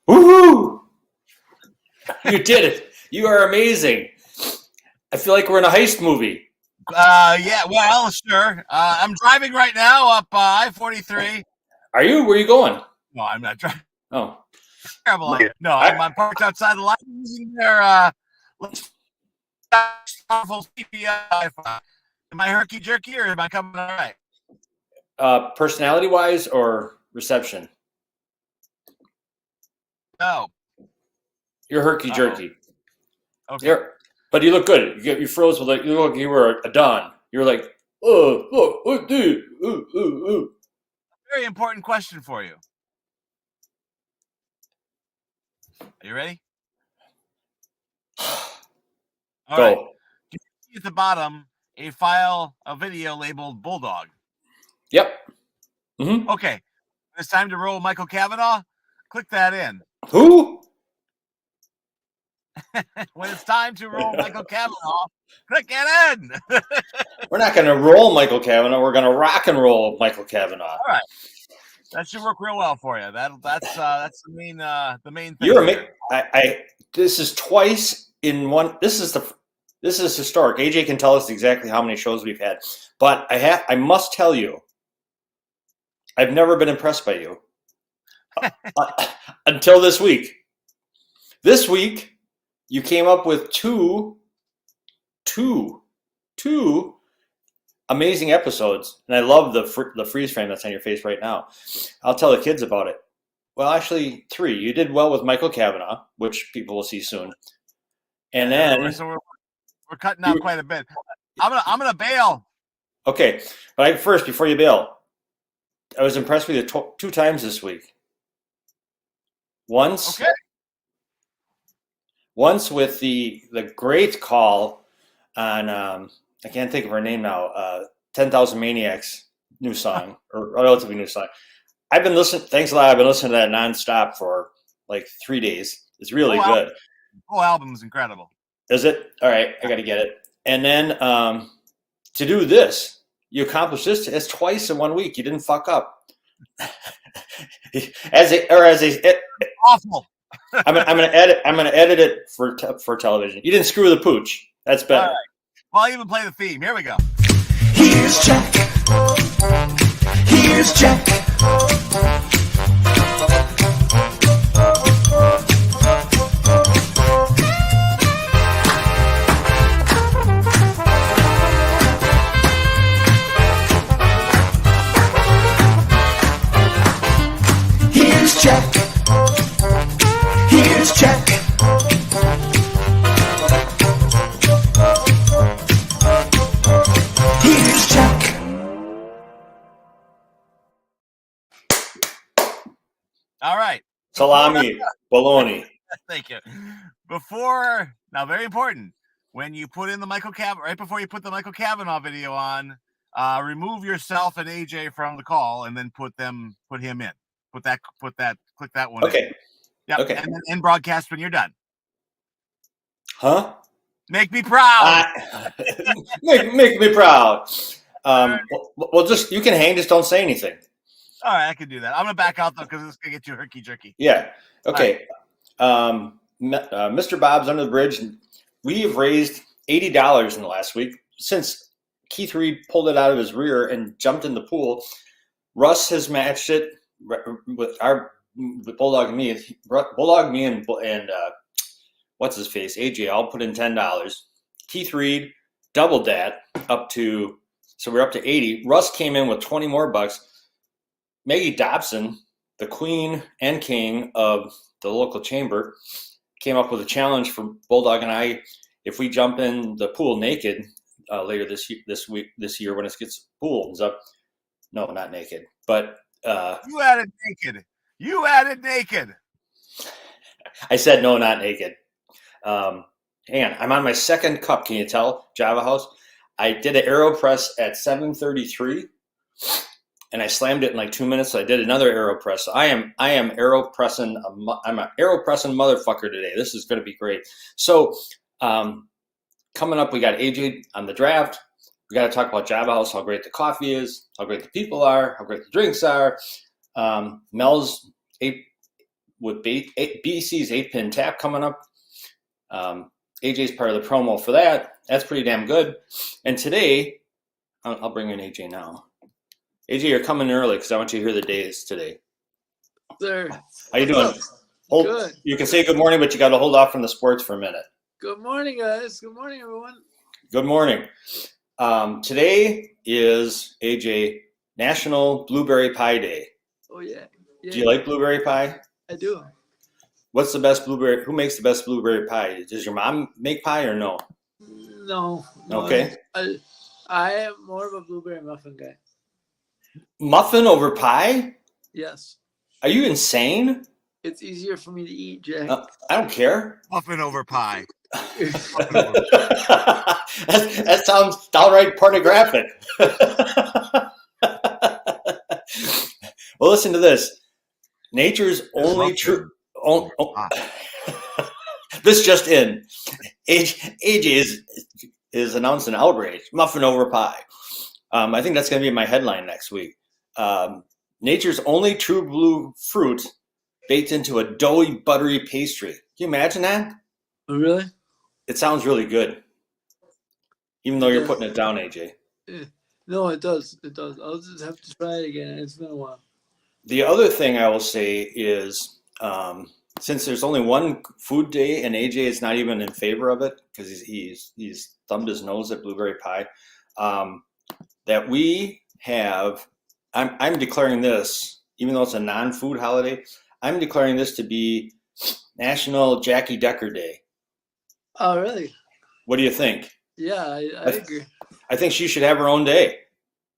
Woohoo! You did it. You are amazing. I feel like we're in a heist movie. Yeah, well, sure. I'm driving right now up I-43. Are you? Where are you going? No, I'm not driving. Oh. No, I'm parked outside the line using their powerful CPI Wi-Fi. Am I herky-jerky or am I coming all right? Personality-wise or reception? No. You're herky-jerky. Okay. But you look good. You froze with like, you look like you were a Don. You're like, oh, dude. Very important question for you. Are you ready? All Go. right. You see at the bottom a video labeled Bulldog. Yep. Mm-hmm. Okay. It's time to roll Michael Cavanaugh. Click that in. Who? When it's time to roll Michael Cavanaugh, click it in. We're not going to roll Michael Cavanaugh. We're going to rock and roll Michael Cavanaugh. All right. That should work real well for you. That's the main thing. You're amazing. This is twice in one. This is historic. AJ can tell us exactly how many shows we've had, but I must tell you, I've never been impressed by you until this week. This week, you came up with two amazing episodes, and I love the freeze frame that's on your face right now. I'll tell the kids about it. Well, actually, 3. You did well with Michael Cavanaugh, which people will see soon, and then so we're cutting out quite a bit. I'm gonna bail. Okay, but first, before you bail, I was impressed with you 2 times this week. Once with the great call on I can't think of her name now. 10,000 Maniacs new song or relatively new song. I've been listening. Thanks a lot. I've been listening to that nonstop for like 3 days. It's really good. The whole album is incredible. Is it? All right, I got to get it. And then to do this, you accomplished this. It's twice in 1 week. You didn't fuck up. Awful. I'm gonna edit it for television. You didn't screw the pooch. That's better. Right. Well, I'll even play the theme. Here we go. Here's Jack. Here's Jack. Here's Jack. Here's Jack. All right. Salami, bologna. Thank you. Now, very important, when you put in the Michael Cavanaugh, right before you put the Michael Cavanaugh video on, remove yourself and AJ from the call, and then put him in. Click that one. Okay. In. Yep. Okay. And then end broadcast when you're done. Huh? Make me proud. Make me proud. Well, just you can hang. Just don't say anything. All right, I can do that. I'm gonna back out though because it's gonna get you herky jerky. Yeah. Okay. Mr. Bob's Under the Bridge. We have raised $80 in the last week since Keith Reed pulled it out of his rear and jumped in the pool. Russ has matched it with Bulldog and me. Bulldog, me, and what's his face? AJ. I'll put in $10. Keith Reed doubled that up to, so we're up to 80. Russ came in with 20 more bucks. Maggie Dobson, the queen and king of the local chamber, came up with a challenge for Bulldog and I. If we jump in the pool naked later this year when it gets pools up, no, not naked, but you added naked. I said no, not naked. Hang on, I'm on my second cup. Can you tell, Java House? I did an AeroPress at 7:33. And I slammed it in like 2 minutes. So I did another AeroPress. So I am AeroPressing. I'm an AeroPressing motherfucker today. This is going to be great. So coming up, we got AJ on the draft. We got to talk about Java House, how great the coffee is, how great the people are, how great the drinks are. Mel's BC's 8-pin tap coming up. AJ's part of the promo for that. That's pretty damn good. And today, I'll bring in AJ now. AJ, you're coming early because I want you to hear the days today. Sir. How you doing? Good. You can say good morning, but you got to hold off from the sports for a minute. Good morning, guys. Good morning, everyone. Good morning. Today is, AJ, National Blueberry Pie Day. Oh, yeah. Do you like blueberry pie? I do. What's the best blueberry? Who makes the best blueberry pie? Does your mom make pie or no? No. Okay. I am more of a blueberry muffin guy. Muffin over pie? Yes. Are you insane? It's easier for me to eat, Jack. I don't care. Muffin over pie. that sounds downright pornographic. Well, listen to this. Nature's only true. This just in. AJ is announced an outrage. Muffin over pie. I think that's going to be my headline next week. Nature's only true blue fruit baked into a doughy, buttery pastry. Can you imagine that? Oh, really? It sounds really good. Even though you're putting it down, AJ. No, it does. It does. I'll just have to try it again. It's been a while. The other thing I will say is, since there's only one food day and AJ is not even in favor of it because he's thumbed his nose at blueberry pie, that we have, I'm declaring this, even though it's a non-food holiday, I'm declaring this to be National Jackie Decker Day. Oh, really? What do you think? Yeah, I agree. I think she should have her own day.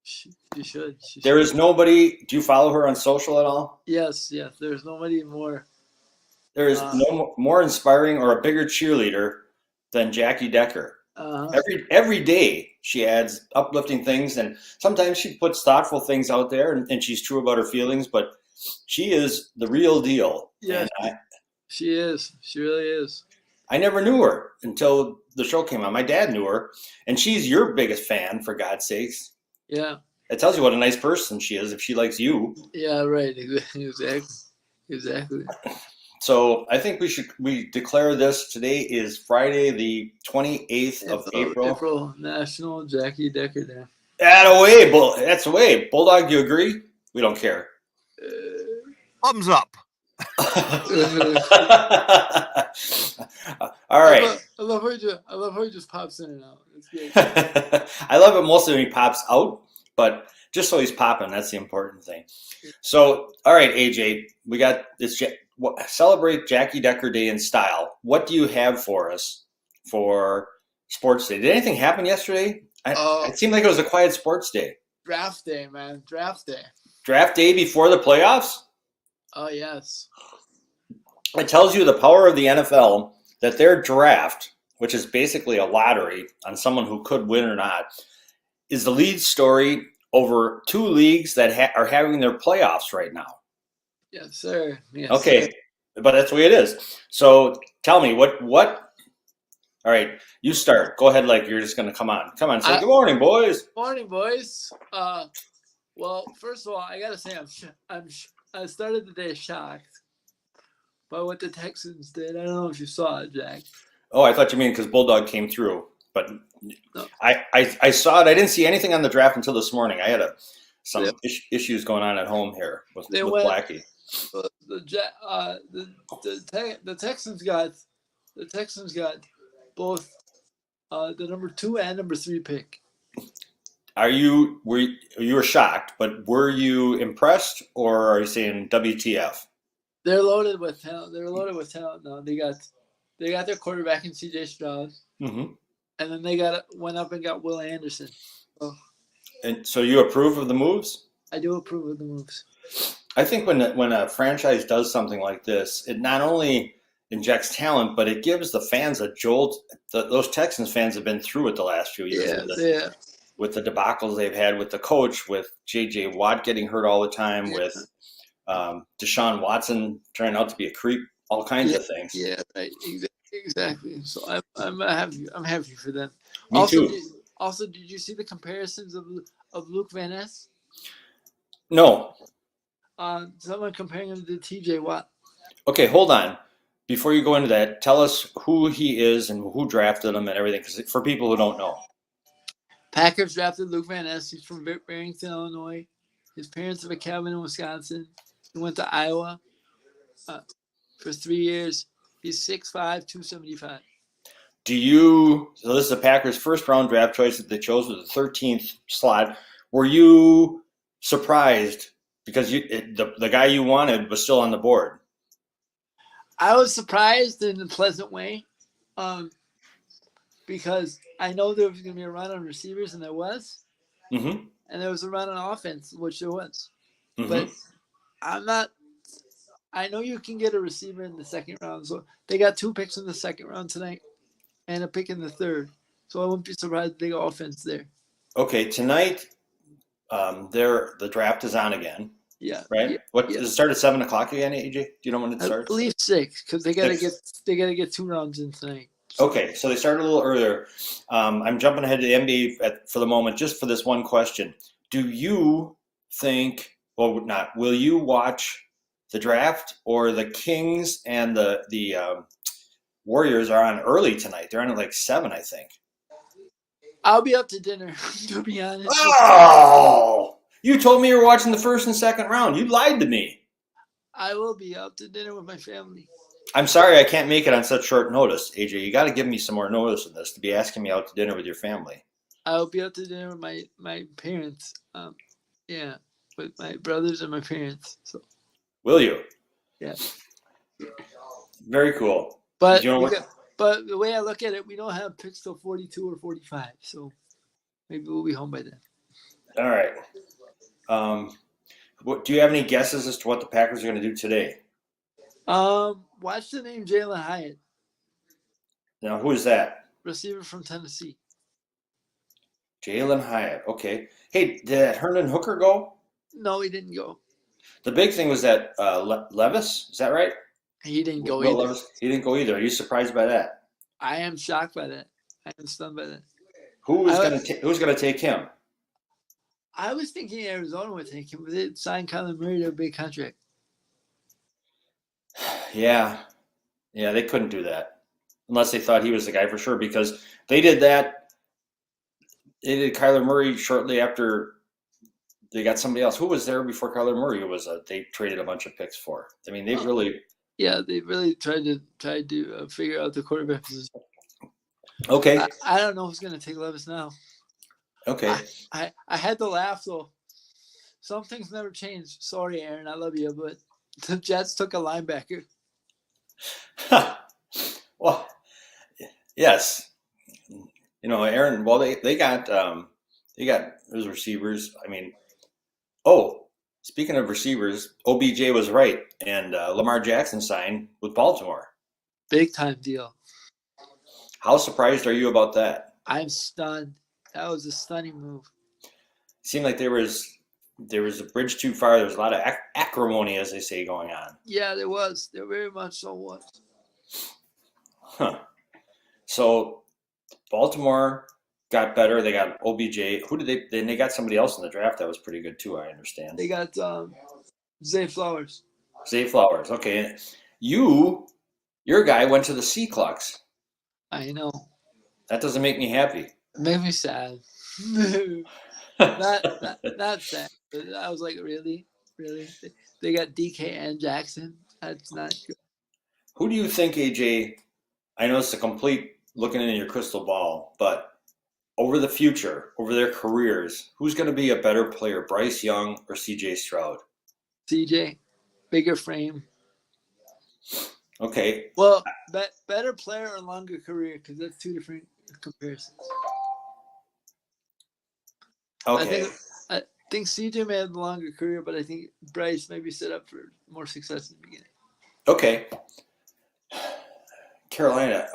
She should. There is nobody. Do you follow her on social at all? Yes. There's nobody more. There is no more inspiring or a bigger cheerleader than Jackie Decker. Every day she adds uplifting things, and sometimes she puts thoughtful things out there, and she's true about her feelings. But she is the real deal. Yeah, she is. She really is. I never knew her until the show came on. My dad knew her, and she's your biggest fan, for God's sakes. Yeah. It tells you what a nice person she is if she likes you. Yeah, right. Exactly. So I think we declare this. Today is Friday, the 28th of April. National Jackie Decker Day. That's away. Bulldog, do you agree? We don't care. Thumbs up. All right. I love how he just pops in and out. It's good. I love it mostly when he pops out, but just so he's popping, that's the important thing. So, all right, AJ, we got this. Celebrate Jackie Decker Day in style. What do you have for us for Sports Day? Did anything happen yesterday? It seemed like it was a quiet sports day. Draft day, man. Draft day. Draft day before the playoffs? Oh yes. It tells you the power of the NFL that their draft, which is basically a lottery on someone who could win or not, is the lead story over two leagues that are having their playoffs right now. Yes, sir. Yes. Okay, Sir. but that's the way it is. So tell me what. All right, you start. Go ahead, like you're just going to come on. Come on, say good morning, boys. Morning, boys. Well, first of all, I gotta say I started the day shocked by what the Texans did. I don't know if you saw it, Jack. Oh, I thought you mean because Bulldog came through, but No. I saw it. I didn't see anything on the draft until this morning. I had some issues going on at home here with Blackie. The Texans got both the number 2 and number 3 pick. You were shocked, but were you impressed, or are you saying WTF? They're loaded with talent. They're loaded with talent now. They got their quarterback in C.J. Stroud, and then they went up and got Will Anderson. And so you approve of the moves? I do approve of the moves. I think when a franchise does something like this, it not only injects talent, but it gives the fans a jolt. Those Texans fans have been through it the last few years. With the debacles they've had with the coach, with J.J. Watt getting hurt all the time, with Deshaun Watson turning out to be a creep, all kinds of things. Yeah, right. Exactly. So I'm happy. I'm happy for them. Me too. Did you see the comparisons of Luke Van Ness? No. Someone comparing him to T.J. Watt. Okay, hold on. Before you go into that, tell us who he is and who drafted him and everything, because for people who don't know. Packers drafted Luke Van Ness. He's from Barrington, Illinois. His parents have a cabin in Wisconsin. He went to Iowa for 3 years. He's 6'5", 275. So this is the Packers' first round draft choice that they chose with the 13th slot. Were you surprised because the guy you wanted was still on the board? I was surprised in a pleasant way, because I know there was going to be a run on receivers, and there was, and there was a run on offense, which there was. But I know you can get a receiver in the second round. So they got 2 picks in the second round tonight and a pick in the third. So I wouldn't be surprised if they got offense there. Okay, tonight the draft is on again. Yeah. Right? Does it start at 7:00 again, AJ? Do you know when it starts? I believe 6, because they gotta get 2 rounds in tonight. So. Okay, so they started a little earlier. I'm jumping ahead to the NBA for the moment, just for this one question. Do you think, will you watch the draft, or the Kings and the Warriors are on early tonight? They're on at like 7, I think. I'll be up to dinner, to be honest. Oh! You told me you were watching the first and second round. You lied to me. I will be out to dinner with my family. I'm sorry I can't make it on such short notice, AJ. You got to give me some more notice in this to be asking me out to dinner with your family. I'll be out to dinner with my parents. With my brothers and my parents. So. Will you? Yeah. Very cool. But but the way I look at it, we don't have picks till 42 or 45, so maybe we'll be home by then. All right. Do you have any guesses as to what the Packers are going to do today? Watch the name Jalen Hyatt. Now, who is that? Receiver from Tennessee. Jalen Hyatt. Okay. Hey, did Herndon Hooker go? No, he didn't go. The big thing was that Levis. Is that right? He didn't go either. Levis, he didn't go either. Are you surprised by that? I am shocked by that. I am stunned by that. Who's going to take him? I was thinking Arizona would take him, but they signed Kyler Murray to a big contract. Yeah, they couldn't do that unless they thought he was the guy for sure, because they did that. They did Kyler Murray shortly after they got somebody else. Who was there before Kyler Murray? They traded a bunch of picks for. I mean, they really. Yeah, they really tried to figure out the quarterback position. Okay. I don't know who's going to take Levis now. Okay. I had to laugh, though. Some things never change. Sorry, Aaron. I love you, but the Jets took a linebacker. Well, yes. Aaron, well, they got those receivers. I mean, Speaking of receivers, OBJ was right, and Lamar Jackson signed with Baltimore. Big time deal. How surprised are you about that? I'm stunned. That was a stunning move. It seemed like there was a bridge too far. There was a lot of acrimony, as they say, going on. Yeah, there was. There very much so was. Huh. So Baltimore got better. They got OBJ. Who did they? Then they got somebody else in the draft that was pretty good too. I understand. They got Zay Flowers. Zay Flowers. Okay, your guy went to the Sea Clucks. I know. That doesn't make me happy. It made me sad. not sad. But I was like, really? They got DK and Jackson. That's not good. Who do you think, AJ? I know it's a complete looking into your crystal ball, but over the future, over their careers, who's going to be a better player, Bryce Young or CJ Stroud? CJ, bigger frame. Okay. Well, better player or longer career, because that's two different comparisons. Okay. I think CJ may have the longer career, but I think Bryce may be set up for more success in the beginning. Okay. Carolina,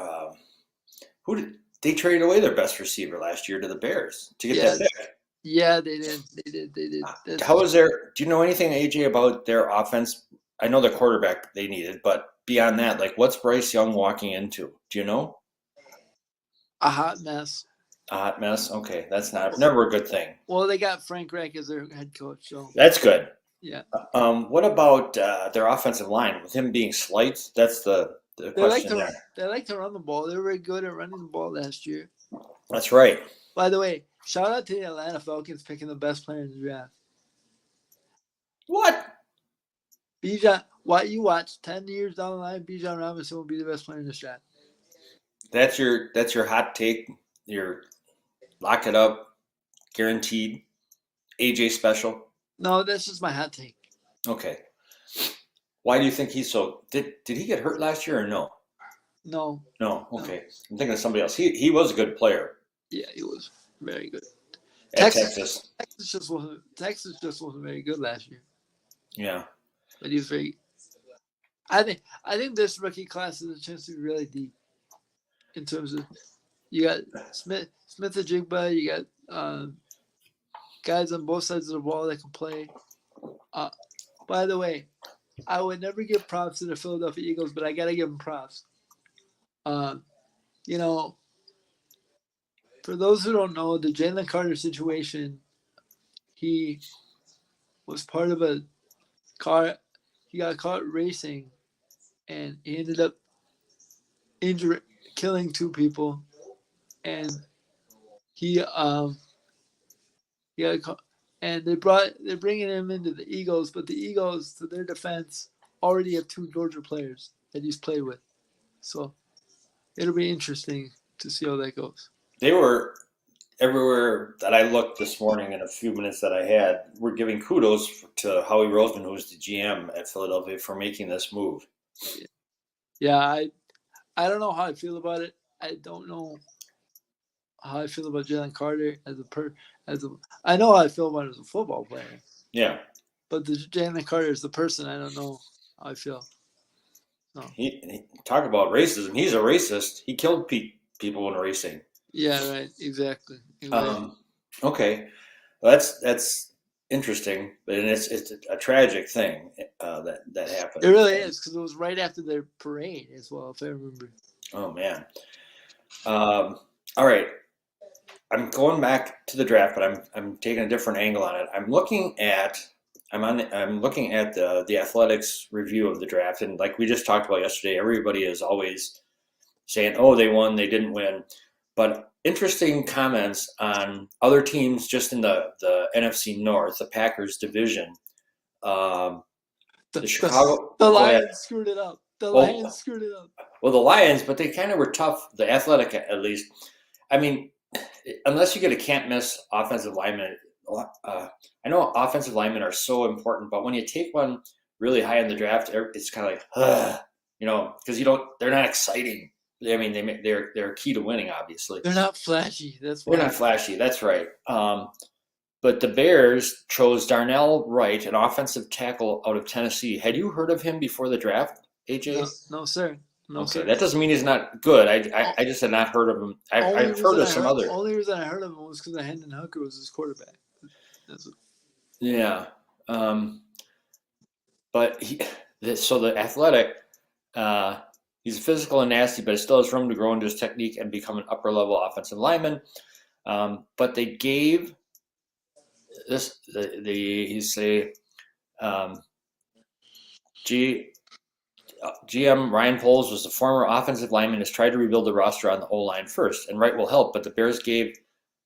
who did they traded away their best receiver last year to the Bears to get that pick? Yeah, they did. How is their? Do you know anything, AJ, about their offense? I know the quarterback they needed, but beyond that, like, what's Bryce Young walking into? Do you know? A hot mess. A hot mess. Okay, that's never a good thing. Well, they got Frank Reich as their head coach, so That's good. yeah. What about their offensive line with him being slight? That's the question there. They like to run the ball. They were very good at running the ball last year. That's right. By the way, shout out to the Atlanta Falcons picking the best player in the draft. What? Bijan, what you watch 10 years down the line, Bijan Robinson will be the best player in this draft. That's your hot take. Your lock it up, guaranteed. AJ special. No, that's just my hot take. Okay. Why do you think he's so? Did he get hurt last year or no? No. No. Okay. I'm thinking of somebody else. He was a good player. Yeah, he was very good. At Texas. Texas just wasn't very good last year. Yeah. But he was very. I think this rookie class has a chance to be really deep. In terms of, you got Smith and Jigba, you got guys on both sides of the ball that can play. By the way, I would never give props to the Philadelphia Eagles, but I gotta give them props. You know, for those who don't know, the Jalen Carter situation, he was part of a car. He got caught racing, and he ended up killing two people, and he got caught. And they're bringing him into the Eagles, but the Eagles, to their defense, already have two Georgia players that he's played with. So it'll be interesting to see how that goes. They were everywhere that I looked this morning in a few minutes that I had. We're giving kudos to Howie Roseman, who's the GM at Philadelphia, for making this move. Yeah, I don't know how I feel about it. I don't know how I feel about Jalen Carter I know how I feel about him as a football player. Yeah. But the Jalen Carter is the person. I don't know how I feel. No. He talk about racism. He's a racist. He killed people in racing. Yeah, right. Exactly. Okay, well, that's interesting, but it's a tragic thing that happened. It really is, because it was right after their parade as well, if I remember. Oh man. All right. I'm going back to the draft, but I'm taking a different angle on it. I'm looking at the Athletics review of the draft, and like we just talked about yesterday, everybody is always saying, "Oh, they won, they didn't win," but interesting comments on other teams just in the NFC North, the Packers division. The Chicago, the Lions screwed it up. Lions screwed it up. Well, the Lions, but they kind of were tough. The Athletic, at least. I mean, unless you get a can't miss offensive lineman. I know offensive linemen are so important, but when you take one really high in the draft, it's kind of like, because they're not exciting. I mean, they're key to winning, obviously. They're not flashy. They're not flashy. That's right. But the Bears chose Darnell Wright, an offensive tackle out of Tennessee. Had you heard of him before the draft, AJ? No, sir. No, Okay, sir. that doesn't mean he's not good. I just had not heard of him. I've heard of some other. Only reason I heard of him was because Hendon Hooker was his quarterback. Yeah. But so the Athletic, he's physical and nasty, but he still has room to grow into his technique and become an upper level offensive lineman. But they gave this GM Ryan Poles was the former offensive lineman, has tried to rebuild the roster on the O-line first, and Wright will help, but the Bears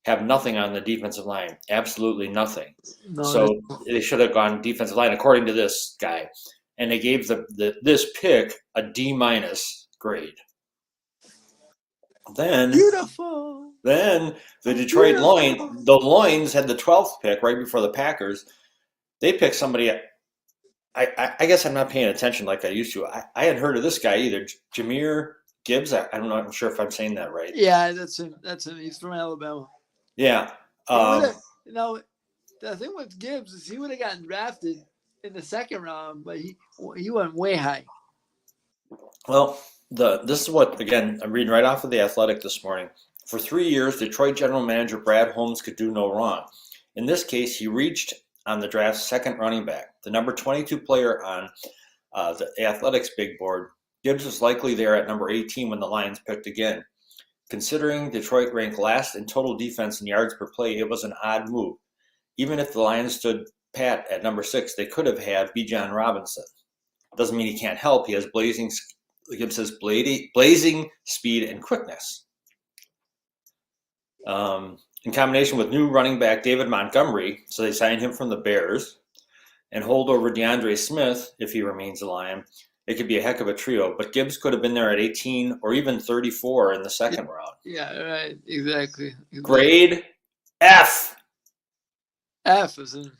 have nothing on the defensive line. Absolutely nothing. No, so they should have gone defensive line, according to this guy. And they gave this pick a D- grade. Beautiful. Then the Detroit Lions had the 12th pick right before the Packers. They picked somebody. I guess I'm not paying attention like I used to. I hadn't heard of this guy either. Jameer Gibbs. I don't know. I'm sure if I'm saying that right. Yeah, that's him. He's from Alabama. Yeah. The thing with Gibbs is he would have gotten drafted in the second round, but he went way high. Well, this is what, again, I'm reading right off of The Athletic this morning. For 3 years, Detroit general manager Brad Holmes could do no wrong. In this case, he reached on the draft's second running back, the number 22 player on the Athletic's big board. Gibbs was likely there at number 18 when the Lions picked again. Considering Detroit ranked last in total defense and yards per play, it was an odd move. Even if the Lions stood pat at number 6, they could have had Bijan Robinson. Doesn't mean he can't help. He has blazing speed and quickness. In combination with new running back David Montgomery, so they signed him from the Bears, and holdover DeAndre Smith, if he remains a Lion, it could be a heck of a trio. But Gibbs could have been there at 18 or even 34 in the second round. Yeah, right. Exactly. Grade F. F is in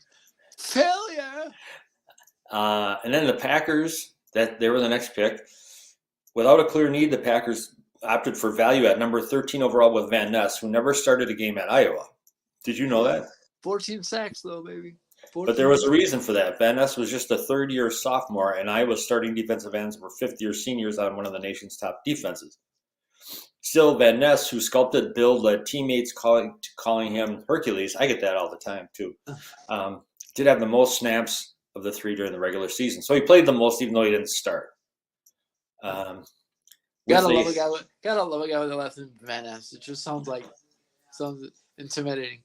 failure. And then the Packers, they were the next pick. Without a clear need, the Packers opted for value at number 13 overall with Van Ness, who never started a game at Iowa. Did you know that? 14 sacks, though, baby. But there was a reason for that. Van Ness was just a third-year sophomore, and Iowa's starting defensive ends were fifth-year seniors on one of the nation's top defenses. Still, Van Ness, who sculpted build, led teammates calling him Hercules. I get that all the time, too. Did have the most snaps of the three during the regular season. So he played the most, even though he didn't start. Gotta love a guy with the last name Van Ness. It just sounds intimidating.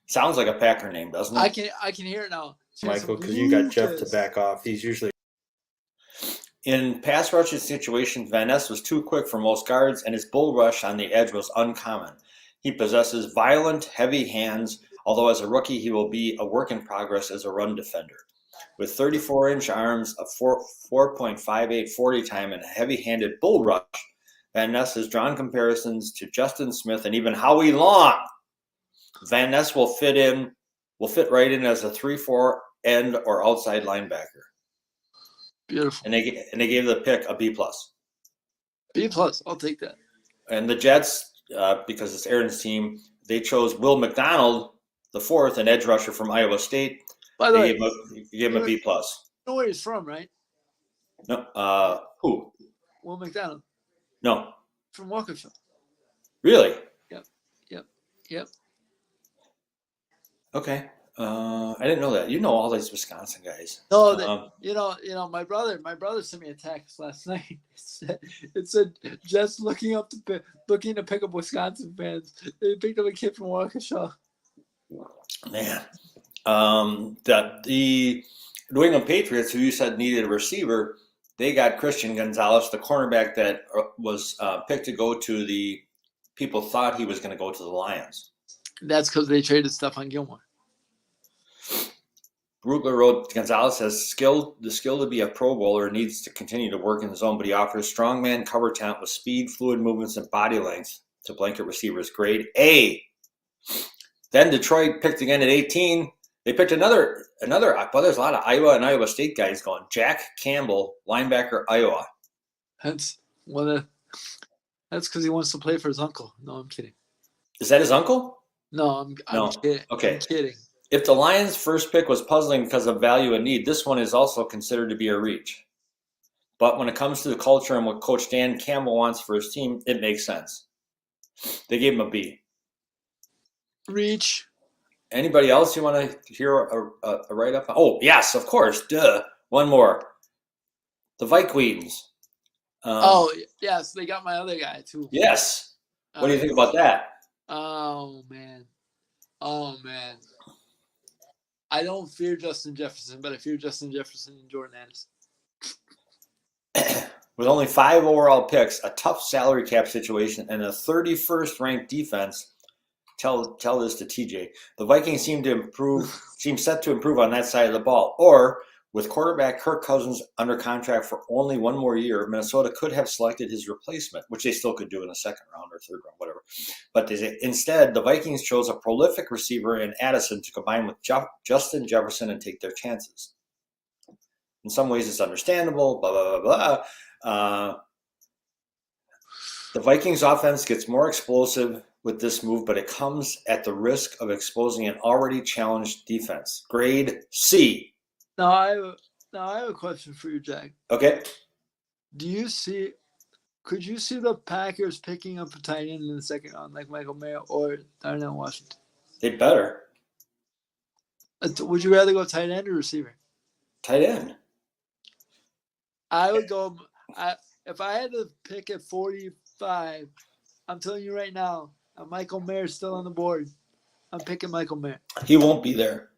Sounds like a Packer name, doesn't it? I can hear it now. Michael, because you got Jeff to back off. He's usually in pass rushing situations, Van Ness was too quick for most guards, and his bull rush on the edge was uncommon. He possesses violent, heavy hands, although as a rookie he will be a work in progress as a run defender. With 34-inch arms, a 4.58 40 time, and a heavy-handed bull rush, Van Ness has drawn comparisons to Justin Smith and even Howie Long. Van Ness will fit right in as a 3-4 end or outside linebacker. Beautiful. And they gave the pick a B+. B+, I'll take that. And the Jets, because it's Aaron's team, they chose Will McDonald, the fourth, an edge rusher from Iowa State. By the way, gave him a B+. You know where he's from, right? No. Who? Will McDonald. No. From Waukesha. Really? Yep. Okay. I didn't know that. You know all these Wisconsin guys. No, my brother sent me a text last night. It said just looking to pick up Wisconsin fans. They picked up a kid from Waukesha. Man. The New England Patriots, who you said needed a receiver, they got Christian Gonzalez, the cornerback that was picked to go to the people thought he was going to go to the Lions. That's because they traded Stephon Gilmore. Brugler wrote, Gonzalez has the skill to be a Pro Bowler, needs to continue to work in the zone, but he offers strongman cover talent with speed, fluid movements, and body length to blanket receivers. Grade A. Then Detroit picked again at 18. They picked another. Well, there's a lot of Iowa and Iowa State guys going. Jack Campbell, linebacker, Iowa. That's because he wants to play for his uncle. No, I'm kidding. Is that his uncle? No, I'm kidding. Okay. I'm kidding. If the Lions' first pick was puzzling because of value and need, this one is also considered to be a reach. But when it comes to the culture and what Coach Dan Campbell wants for his team, it makes sense. They gave him a B. Reach. Anybody else you want to hear a write-up? Oh, yes, of course. Duh. One more. The Vikings. Yes, they got my other guy too. Yes. What do you think about that? Oh man. I don't fear Justin Jefferson, but I fear Justin Jefferson and Jordan Addison. With only 5 overall picks, a tough salary cap situation, and a 31st ranked defense, tell this to TJ. The Vikings seem set to improve on that side of the ball. Or with quarterback Kirk Cousins under contract for only 1 more year, Minnesota could have selected his replacement, which they still could do in the 2nd round or 3rd round, whatever. But instead, the Vikings chose a prolific receiver in Addison to combine with Justin Jefferson and take their chances. In some ways, it's understandable, blah, blah, blah, blah. The Vikings offense gets more explosive with this move, but it comes at the risk of exposing an already challenged defense. Grade C. Now I have a question for you, Jack. Okay. Could you see the Packers picking up a tight end in the 2nd round, like Michael Mayer or Darnell Washington? They better. Would you rather go tight end or receiver? Tight end. I would go. If I had to pick at 45, I'm telling you right now, Michael Mayer is still on the board. I'm picking Michael Mayer. He won't be there.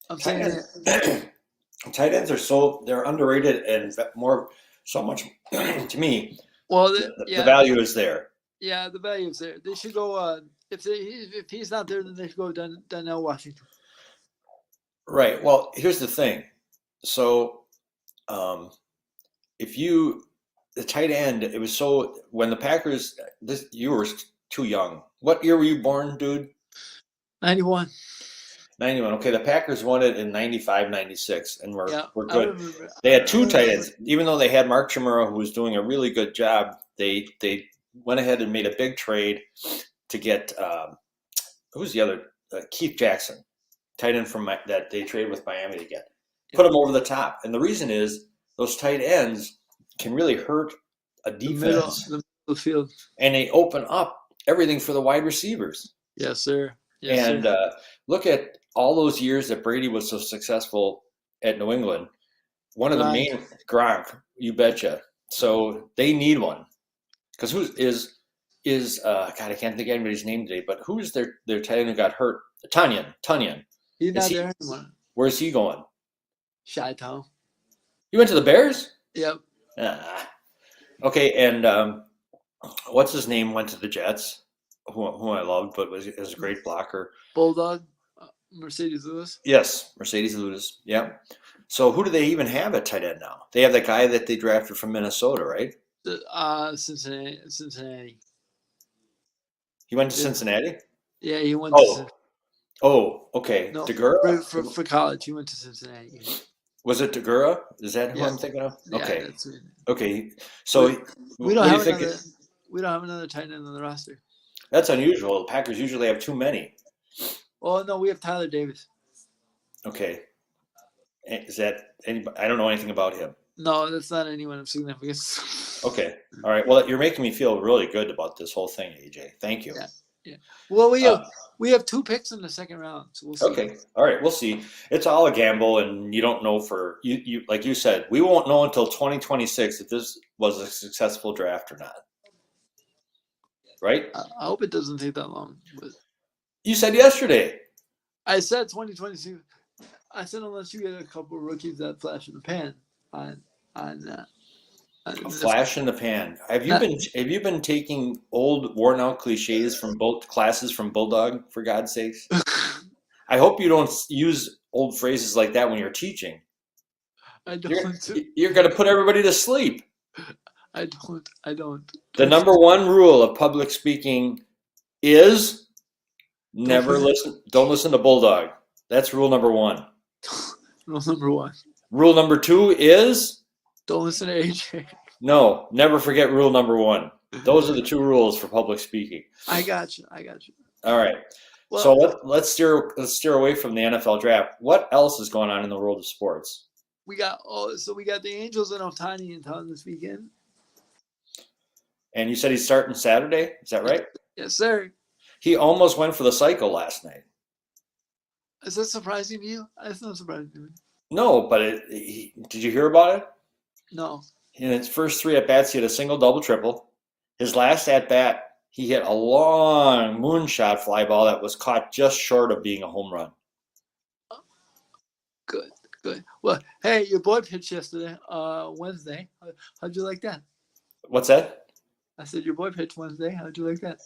I'm saying tight ends are they're underrated and so much to me. Well, the value is there. Yeah, the value is there. They should go. If he's not there, then they should go Darnell Washington. Right. Well, here's the thing. So, the tight end, it was when the Packers, you were too young. What year were you born, dude? 91. 91. Okay, the Packers won it in 95, 96, and we're good. They had 2 tight ends. Even though they had Mark Chimura, who was doing a really good job, they went ahead and made a big trade to get, who's the other? Keith Jackson, tight end that they traded with Miami to get. Put them over the top. And the reason is those tight ends can really hurt a defense. The middle of the field. And they open up everything for the wide receivers. Yes, sir. Look at all those years that Brady was so successful at New England. One of the main Gronk, you betcha. So they need one. Because God, I can't think of anybody's name today, but who's their tight end who got hurt? Tunyon. He's not there anymore. Where's he going? Chi-town. You went to the Bears? Yep. Okay, and what's his name went to the Jets, who I loved, but was a great blocker. Bulldog, Mercedes Lewis. Yes, Mercedes Lewis. Yeah. So who do they even have at tight end now? They have the guy that they drafted from Minnesota, right? Cincinnati. He went to Cincinnati? Yeah, he went to Cincinnati. Oh, okay. No, Degura? For college, he went to Cincinnati. Was it Degura? Is that who I'm thinking of? Okay. Yeah, okay. So we don't have another tight end on the roster. That's unusual. The Packers usually have too many. Well, no, we have Tyler Davis. Okay. Is that anybody? I don't know anything about him. No, that's not anyone of significance. Okay. All right. Well, you're making me feel really good about this whole thing, AJ. Thank you. Yeah. Well, we have 2 picks in the 2nd round, so we'll see. Okay. All right. We'll see. It's all a gamble, and you don't know you like you said, we won't know until 2026 if this was a successful draft or not. Right? I hope it doesn't take that long. But you said yesterday. I said 2022. I said unless you get a couple of rookies that flash in the pan on a flash in the pan. Have you been taking old worn out cliches from both classes from Bulldog, for God's sakes? I hope you don't use old phrases like that when you're teaching. I don't. You're going to put everybody to sleep. I don't. The number 1 rule of public speaking is don't listen to Bulldog. That's rule number 1. Rule number 1. Rule number 2 is don't listen to AJ. No, never forget rule number 1. Those are the 2 rules for public speaking. I got you. All right. Well, So let's steer away from the NFL draft. What else is going on in the world of sports? we got the Angels and Ohtani in town this weekend. And you said he's starting Saturday. Is that right? Yes, sir. He almost went for the cycle last night. Is that surprising to you? That's not surprising to me. No, but did you hear about it? No. In his first 3 at bats, he had a single, double, triple. His last at bat, he hit a long moonshot fly ball that was caught just short of being a home run. Good. Well, hey, your boy pitched yesterday, Wednesday. How'd you like that? What's that? I said your boy pitched Wednesday. How'd you like that?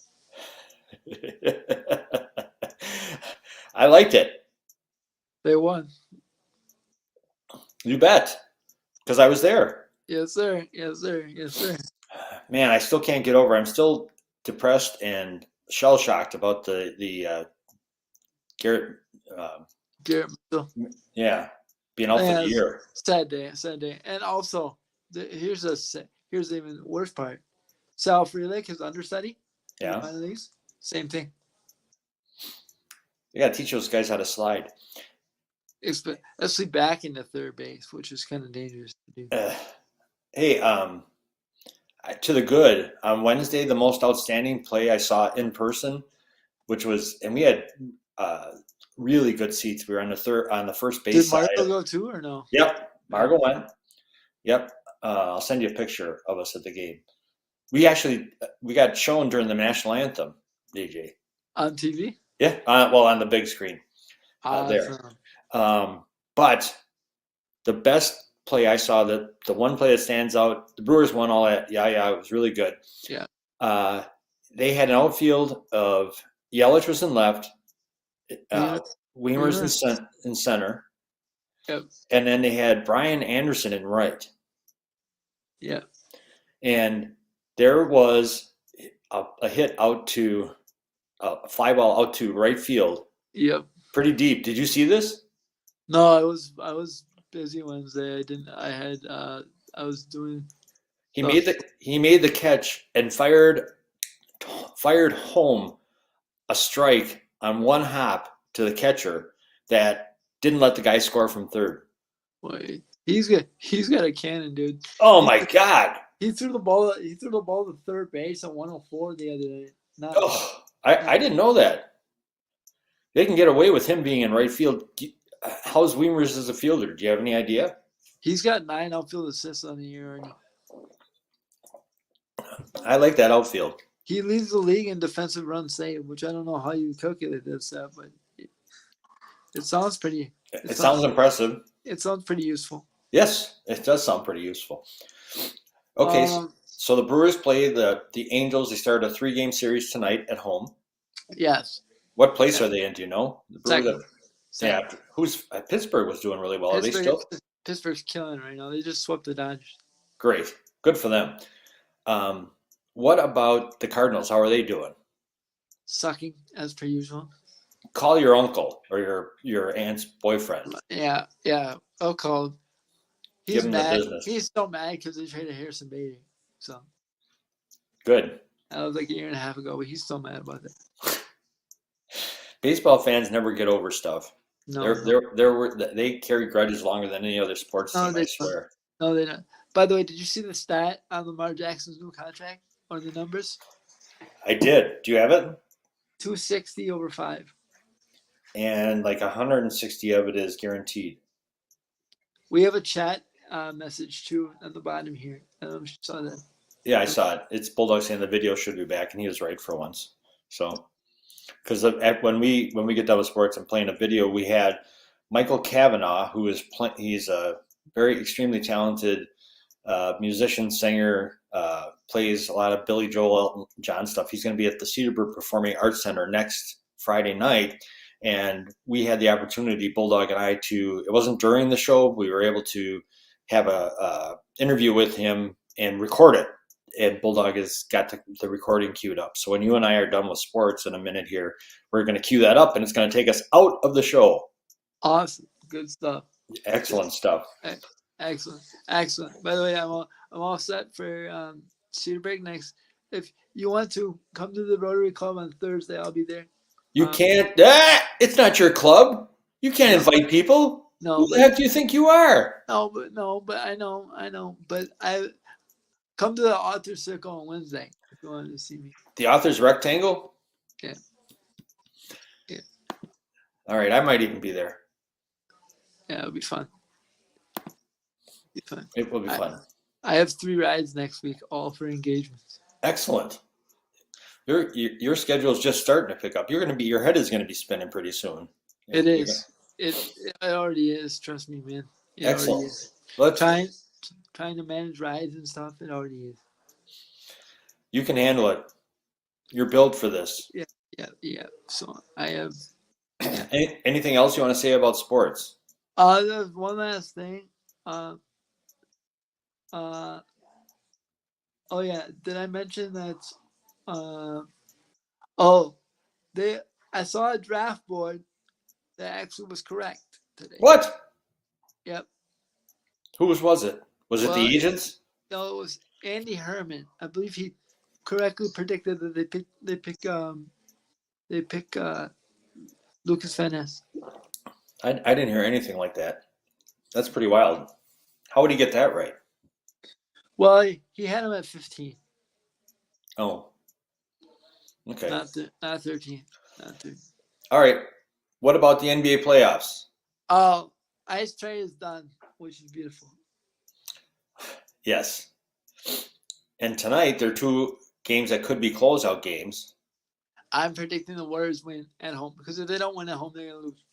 I liked it. They won. You bet. Because I was there. Yes, sir. Yes, sir. Yes, sir. Man, I still can't get over. I'm still depressed and shell shocked about the Garrett. Garrett Mitchell. Yeah, being out for the year. Sad day. And also, here's the even worse part. Sal Frelick, his understudy. Yeah. Minor leagues, same thing. You got to teach those guys how to slide. Especially back into third base, which is kind of dangerous to do. Hey, to the good, on Wednesday, the most outstanding play I saw in person, and we had really good seats. We were on the first base side. Did Marco go too or no? Yep, Margo went. Yep, I'll send you a picture of us at the game. We got shown during the national anthem, DJ. On TV? Yeah, on the big screen there. But the best play I saw, the one play that stands out, the Brewers won all that. Yeah, it was really good. Yeah. They had an outfield of Yelich was in left, Weimer's in center, Yep. and then they had Brian Anderson in right. Yeah. And there was a hit out to a fly ball out to right field. Yep. Pretty deep. Did you see this? No, I was busy Wednesday. I was doing. He made the catch and fired home a strike on one hop to the catcher that didn't let the guy score from third. Boy, he's got a cannon, dude. Oh my God! He threw the ball to third base at 104 the other day. I didn't know that. They can get away with him being in right field. How's Weimer's as a fielder? Do you have any idea? He's got 9 outfield assists on the year already. I like that outfield. He leads the league in defensive runs saved, which I don't know how you calculate this, but it sounds pretty. It sounds impressive. It sounds pretty useful. Yes, it does sound pretty useful. Okay, so the Brewers play the Angels. They started a 3-game series tonight at home. Yes. What place are they in? Do you know? The Brewers. Second. Yeah, Pittsburgh was doing really well. Are they still? Pittsburgh's killing right now. They just swept the Dodgers. Great, good for them. What about the Cardinals? How are they doing? Sucking as per usual. Call your uncle or your aunt's boyfriend. Yeah. I'll call. He's mad. He's so mad because they traded Harrison Bader. So good. That was like a year and a half ago, but he's still mad about that. Baseball fans never get over stuff. No, they carry grudges longer than any other sports team. I swear. No, they don't. By the way, did you see the stat on Lamar Jackson's new contract or the numbers? I did. Do you have it? 260 over 5. And like 160 of it is guaranteed. We have a chat message too at the bottom here. Saw that. Yeah, I saw it. It's Bulldog saying the video should be back, and he was right for once. So, because when we get done with sports and playing a video, we had Michael Cavanaugh, who is he's a very extremely talented musician, singer, plays a lot of Billy Joel, Elton John stuff. He's going to be at the Cedarburg Performing Arts Center next Friday night. And we had the opportunity, Bulldog and I, it wasn't during the show, we were able to have a interview with him and record it. And Bulldog has got the recording queued up. So when you and I are done with sports in a minute here, we're going to cue that up and it's going to take us out of the show. Awesome. Good stuff. Excellent stuff. Excellent. By the way, I'm all set for Cedarburg next. If you want to come to the Rotary Club on Thursday, I'll be there. You can't. It's not your club. You can't invite people. No, Who the heck do you think you are? but I know. But I come to the author circle on Wednesday if you wanted to see me. The author's rectangle? Yeah. Yeah. All right, I might even be there. Yeah, it'll be fun. It will be fun. I have 3 rides next week, all for engagements. Excellent. Your schedule is just starting to pick up. Your head is gonna be spinning pretty soon. It is. It already is. Trust me, man. It Excellent. already is. Let's. Trying to manage rides and stuff. It already is. You can handle it. You're built for this. Yeah. So I have. Anything else you want to say about sports? There's one last thing. Oh yeah, did I mention that? I saw a draft board that actually was correct today. What? Yep. Whose was it? Was it the agents? No, it was Andy Herman. I believe he correctly predicted that they pick Lucas Van Ness. I didn't hear anything like that. That's pretty wild. How would he get that right? Well, he had him at 15. Oh. Okay. Not 13. Not 13. All right. What about the NBA playoffs? Oh, ice trade is done, which is beautiful. Yes. And tonight there are 2 games that could be closeout games. I'm predicting the Warriors win at home because if they don't win at home, they're gonna lose.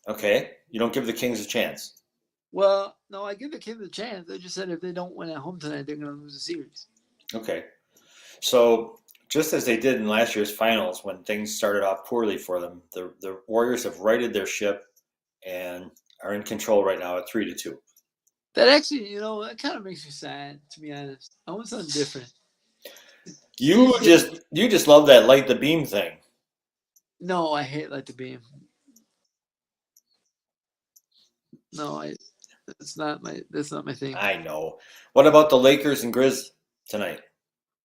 Okay. You don't give the Kings a chance. Well, no, I give the Kings a chance. I just said if they don't win at home tonight, they're gonna lose the series. Okay. So just as they did in last year's finals when things started off poorly for them, the Warriors have righted their ship and are in control right now at 3-2. That actually, that kind of makes me sad, to be honest. I want something different. You just love that light the beam thing. No, I hate Light the Beam. No, that's not my thing. I know. What about the Lakers and Grizz tonight?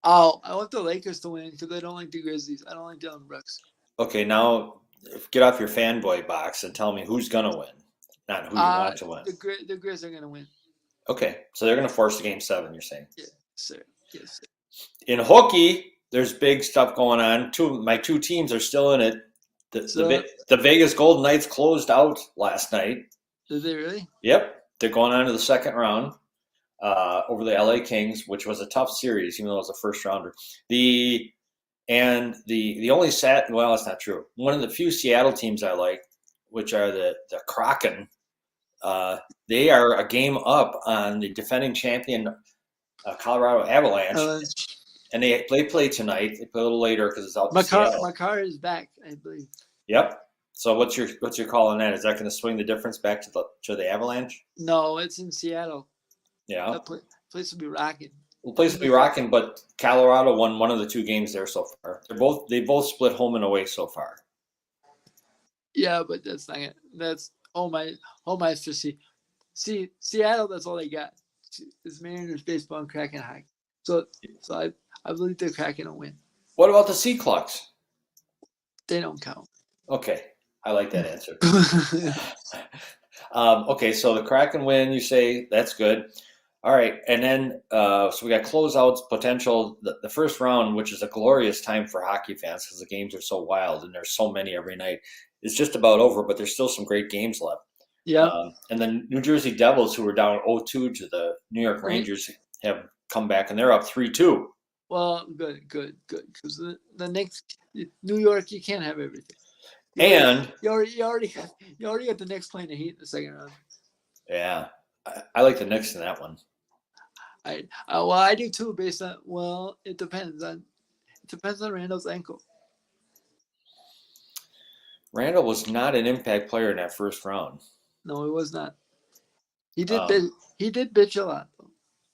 Oh, I want the Lakers to win because I don't like the Grizzlies. I don't like Dylan Brooks. Okay, now get off your fanboy box and tell me who's gonna win, not who you want to win. The Grizz are gonna win. Okay, so they're gonna force the game 7. You're saying? Yeah, sir. Yes, sir. In hockey, there's big stuff going on. My 2 teams are still in it. The Vegas Golden Knights closed out last night. Did they really? Yep, they're going on to the second round over the LA Kings, which was a tough series, even though it was a first rounder. The only well, that's not true. One of the few Seattle teams I like, which are the Kraken, they are a game up on the defending champion Colorado Avalanche. And they play tonight. They play a little later because it's out in Seattle. Makar is back, I believe. Yep. So what's your call on that? Is that going to swing the difference back to the Avalanche? No, it's in Seattle. Yeah. That place will be rocking. The place will be rocking, but Colorado won one of the 2 games there so far. They both split home and away so far. Yeah, but that's not it. That's home ice for see Seattle. That's all they got. It's Mariners baseball and Kraken hockey. So I believe the Kraken will win. What about the Seaclucks? They don't count. Okay, I like that answer. Okay, so the Kraken win. You say that's good. All right, and then so we got closeouts potential. The first round, which is a glorious time for hockey fans because the games are so wild and there's so many every night. It's just about over, but there's still some great games left. Yeah. And then New Jersey Devils, who were down 0-2 to the New York Rangers, have come back and they're up 3-2. Well, good. Because the next New York, you can't have everything. You already got the Knicks playing the Heat in the second round. Yeah, I like the Knicks in that one. I do too. It depends on Randall's ankle. Randall was not an impact player in that first round. No, he was not. He did. He did bitch a lot though.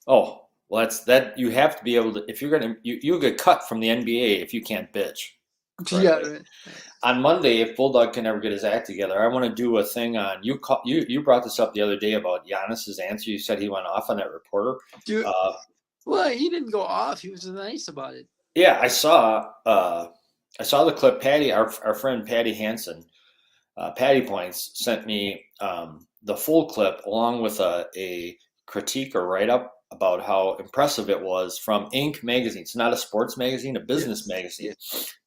Oh, well, that's that. You have to be able to. If you're gonna, you get cut from the NBA if you can't bitch. Correctly. Yeah, right. On Monday, if Bulldog can ever get his act together, I want to do a thing on you. You brought this up the other day about Giannis's answer. You said he went off on that reporter. Well, he didn't go off. He was nice about it. Yeah, I saw I saw the clip. Patty, our friend Patty Hansen, Patty Points sent me the full clip along with a critique or write up about how impressive it was from Inc. magazine. It's not a sports magazine, a business magazine,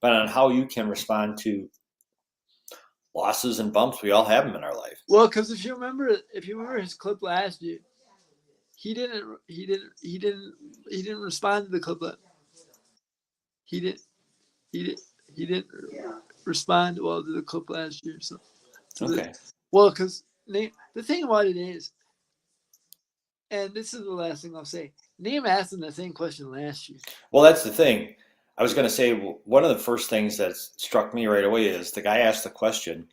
but on how you can respond to losses and bumps. We all have them in our life. Well, because if you remember his clip last year, he didn't respond to the clip. He didn't respond well to the clip last year. So Okay. because the thing about it is, and this is the last thing I'll say, Name asked him the same question last year. Well, that's the thing. I was going to say one of the first things that struck me right away is the guy asked the question,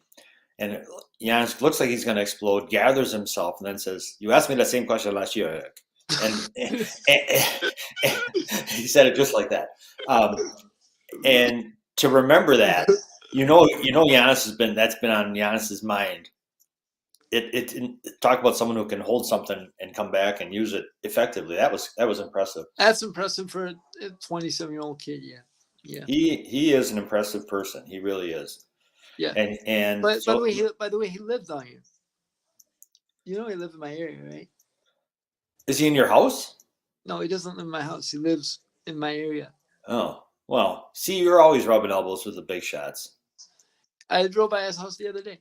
and Giannis looks like he's going to explode, gathers himself, and then says, "You asked me that same question last year," and he said it just like that. And to remember that, Giannis that's been on Giannis's mind. Talk about someone who can hold something and come back and use it effectively. That was impressive. That's impressive for a 27-year-old kid. Yeah. He is an impressive person. He really is. Yeah. And but so, by the way, he lives down here. He lives in my area, right? is he in your house? No, he doesn't live in my house. He lives in my area. Oh, well, see, you're always rubbing elbows with the big shots. I drove by his house the other day.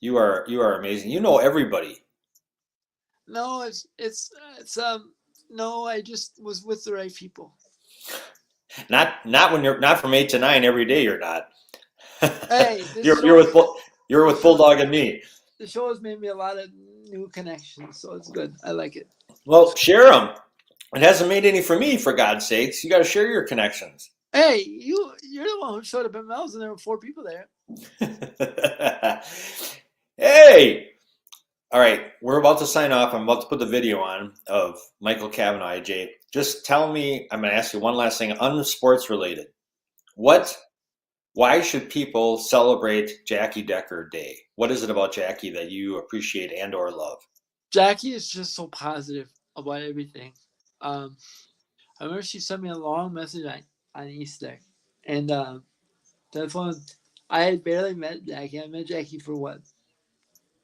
You are amazing. You know everybody. No, no, I just was with the right people. Not when you're not from 8 to 9 every day. You're not. Hey, you're with Bulldog and me. The show has made me a lot of new connections, so it's good. I like it. Well, share them. It hasn't made any for me, for God's sakes. You got to share your connections. Hey, you're the one who showed up at Mel's, and there were 4 people there. Hey! All right, we're about to sign off. I'm about to put the video on of Michael Cavanaugh, AJ. Just tell me, I'm going to ask you one last thing, unsports related. Why should people celebrate Jackie Decker Day? What is it about Jackie that you appreciate and or love? Jackie is just so positive about everything. I remember she sent me a long message on Easter. And that's when I had barely met Jackie. I met Jackie for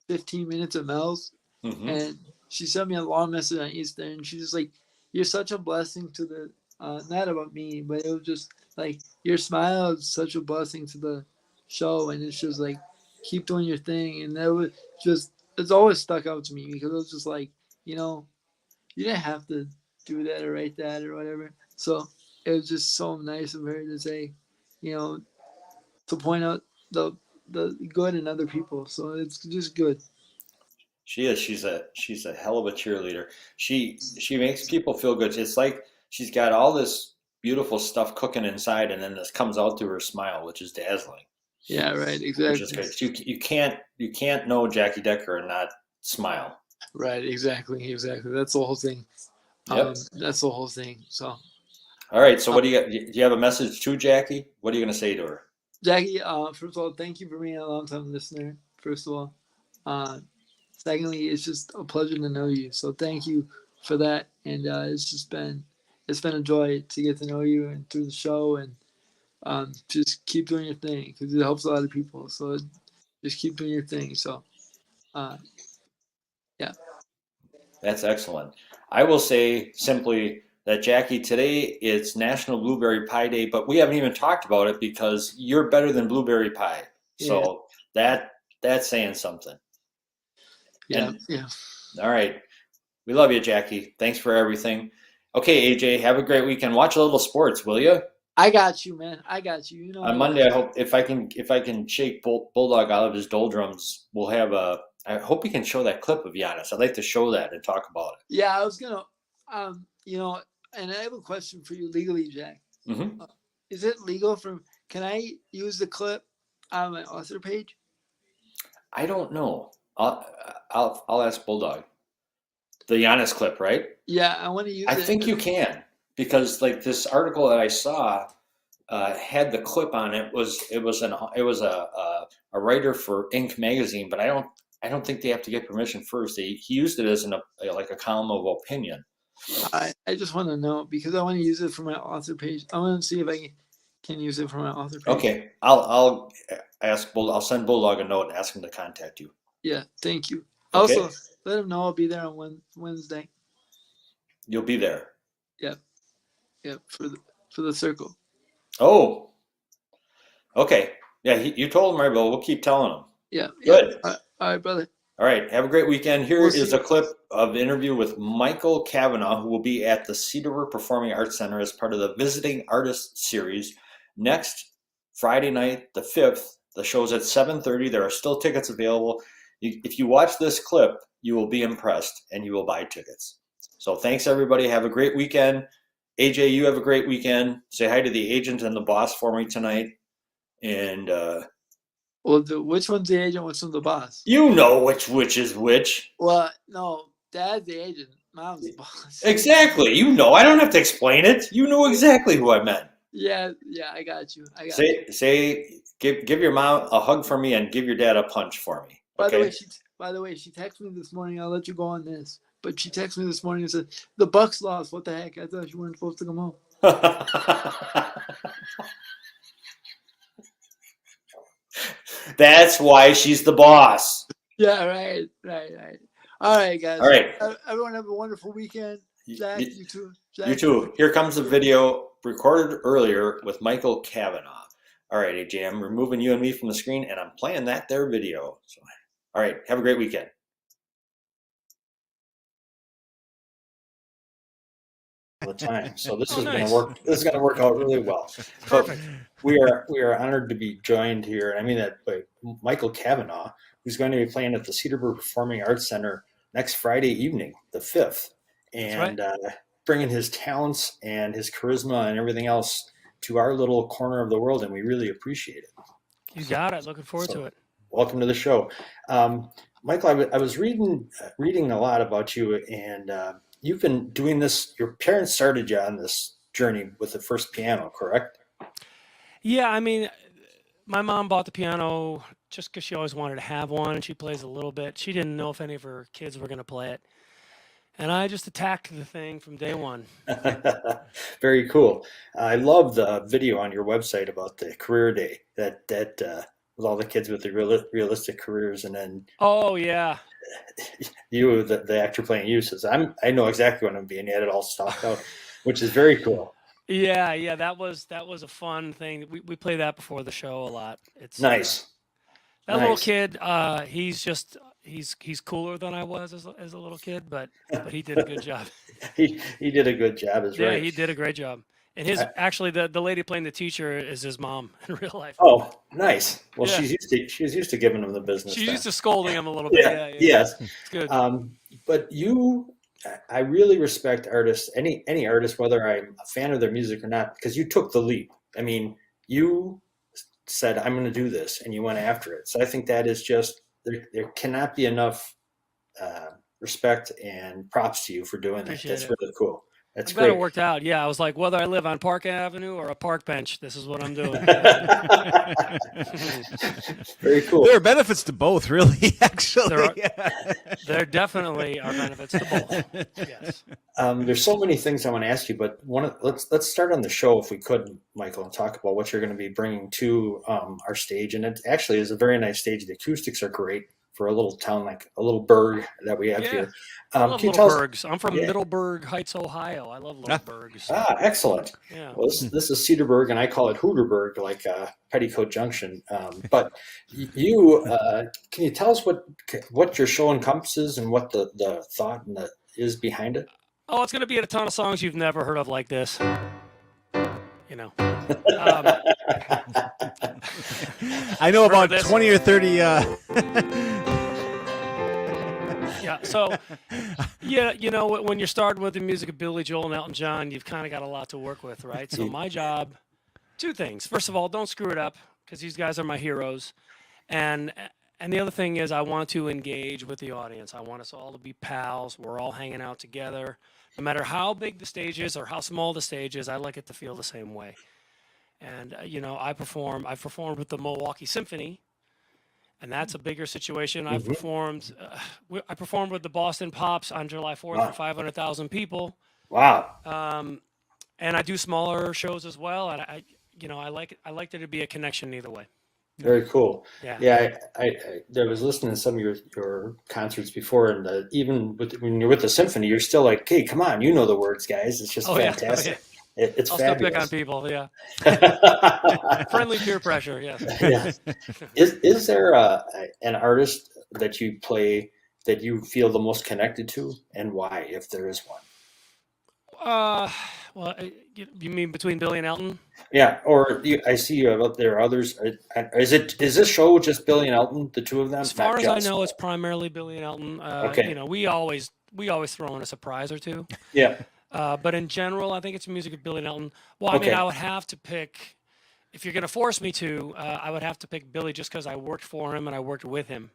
15 minutes at Mel's. Mm-hmm. And she sent me a long message on Easter, and she's just like, "You're such a blessing to the not about me, but it was just like your smile is such a blessing to the show, and it's just like keep doing your thing." And that was just, it's always stuck out to me because it was just like, you didn't have to do that or write that or whatever. So it was just so nice of her to say, to point out the good in other people. So it's just good. She is. She's a hell of a cheerleader. She makes people feel good. It's like she's got all this beautiful stuff cooking inside, and then this comes out through her smile, which is dazzling. Yeah, right. Exactly. Which is great. You can't know Jackie Decker and not smile. Right. Exactly. That's the whole thing. Yep. That's the whole thing. So. All right. So what do you got? Do you have a message to Jackie? What are you going to say to her? Jackie, first of all, thank you for being a long-time listener, first of all. Secondly, it's just a pleasure to know you. So thank you for that. And it's been a joy to get to know you and through the show, and just keep doing your thing because it helps a lot of people. So just keep doing your thing. So, yeah. That's excellent. I will say simply that, Jackie, today it's National Blueberry Pie Day, but we haven't even talked about it because you're better than blueberry pie. So that's saying something. Yeah. All right. We love you, Jackie. Thanks for everything. Okay, AJ, have a great weekend. Watch a little sports, will you? I got you, man. I got you. On Monday, I hope if I can shake Bulldog out of his doldrums, we'll have I hope we can show that clip of Giannis. I'd like to show that and talk about it. Yeah, I was gonna, and I have a question for you legally, Jack. Mm-hmm. Is it legal can I use the clip on my author page? I don't know. I'll ask Bulldog. The Giannis clip, right? Yeah, I want to use it. I think you can, because like this article that I saw had the clip on it. It was a writer for Inc. magazine, but I don't think they have to get permission first. He used it as a column of opinion. I just want to know because I want to use it for my author page. I want to see if I can use it for my author page. Okay, I'll ask I'll send Bulldog a note and ask him to contact you. Yeah, thank you. Okay. Also, let him know I'll be there on Wednesday. You'll be there. Yep, for the circle. Oh, okay. Yeah, you told him, right, Bill? We'll keep telling him. Yeah. Good. All right, brother. All right. Have a great weekend. Here We'll is see a clip of the interview with Michael Cavanaugh, who will be at the Cedarburg Performing Arts Center as part of the Visiting Artists Series next Friday night, the 5th. The show's at 7:30. There are still tickets available. If you watch this clip, you will be impressed and you will buy tickets. So thanks, everybody. Have a great weekend. AJ, you have a great weekend. Say hi to the agent and the boss for me tonight. And Well, which one's the agent? Which one's the boss? you know which is which. Well, no, Dad's the agent. Mom's the boss. Exactly. You know. I don't have to explain it. You know exactly who I meant. Yeah, I got you. Give your mom a hug for me and give your dad a punch for me. By Okay. the way, she texted me this morning. I'll let you go on this. But she texted me this morning and said, "The Bucks lost. What the heck? I thought you weren't supposed to come home." That's why she's the boss. Yeah, right. All right, guys. All right. Everyone have a wonderful weekend. Zach, you too. Zach, You too. Here comes the video recorded earlier with Michael Cavanaugh. All right, AJ, I'm removing you and me from the screen, and I'm playing that there video. So, all right, have a great weekend. All the time. So this Oh, is going nice. to work. This is going to work out really well. Perfect. We are honored to be joined here, and I mean that by Michael Cavanaugh, who's going to be playing at the Cedarburg Performing Arts Center next Friday evening, the 5th, and bringing his talents and his charisma and everything else to our little corner of the world, and we really appreciate it. You got it. Looking forward to it. Welcome to the show, Michael. I was reading a lot about you, and you've been doing this. Your parents started you on this journey with the first piano, correct? Yeah, I mean, my mom bought the piano just because she always wanted to have one, and she plays a little bit. She didn't know if any of her kids were going to play it. And I just attacked the thing from day one. Very cool. I love the video on your website about the career day that with all the kids with the realistic careers, and then Oh, yeah. you, the actor playing you, says, I know exactly what I'm being. You had it all stalked out, which is very cool. Yeah, that was a fun thing. We play that before the show a lot. It's Nice. that little Nice. kid, he's cooler than I was as a little kid, but he did a good job. He did a good job, is Yeah, right. he did a great job. And actually the lady playing the teacher is his mom in real life. Oh, nice. Well, Yeah. she's used to giving him the business. She's then. used to scolding him a little bit. Yeah. Yeah. Yes. It's good. But I really respect artists, any artist, whether I'm a fan of their music or not, because you took the leap. I mean, you said, I'm going to do this, and you went after it. So I think that is just, there cannot be enough respect and props to you for doing that. Appreciate That's it. really cool. That's I'm glad it great. worked out. Yeah, I was like, whether I live on Park Avenue or a park bench, this is what I'm doing. Very cool. There are benefits to both, really, actually. There definitely are benefits to both. Yes. There's so many things I want to ask you, but let's start on the show if we could, Michael, and talk about what you're going to be bringing to our stage. And it actually is a very nice stage. The acoustics are great for a little town, like a little burg that we have Yeah. here. I love Can you little tell us? burgs. I'm from Middleburg Heights, Ohio. I love little burgs. Excellent. Yeah. Well, this is Cedarburg, and I call it Hooterburg, like Petticoat Junction. But you, can you tell us what your show encompasses and what the thought and is behind it? Oh, it's going to be a ton of songs you've never heard of like this. You know. I know about this. 20 or 30. Yeah. So, yeah, you know, when you're starting with the music of Billy Joel and Elton John, you've kind of got a lot to work with, right? So my job, two things. First of all, don't screw it up because these guys are my heroes. And the other thing is I want to engage with the audience. I want us all to be pals. We're all hanging out together. No matter how big the stage is or how small the stage is, I like it to feel the same way. And, you know, I performed with the Milwaukee Symphony, and that's a bigger situation. I performed with the Boston Pops on July 4th for 500,000 people. Wow. And I do smaller shows as well. And I like there to be a connection either way. Very cool. Yeah. Yeah, I was listening to some of your concerts before, and even when you're with the symphony, you're still like, "Hey, come on, you know the words, guys." It's just fantastic. It's I'll still pick on fabulous. people. Yeah. Friendly peer pressure. Yes. Yeah. Is there an artist that you play that you feel the most connected to, and why, if there is one? Well, you mean between Billy and Elton? Yeah, or I see you have there are others. Is this show just Billy and Elton, the two of them? As far Not as I just- know, it's primarily Billy and Elton. Okay. We always throw in a surprise or two. Yeah. But in general, I think it's music of Billy and Elton. Well, I mean, Okay. I would have to pick, if you're going to force me to, I would have to pick Billy just because I worked for him and I worked with him.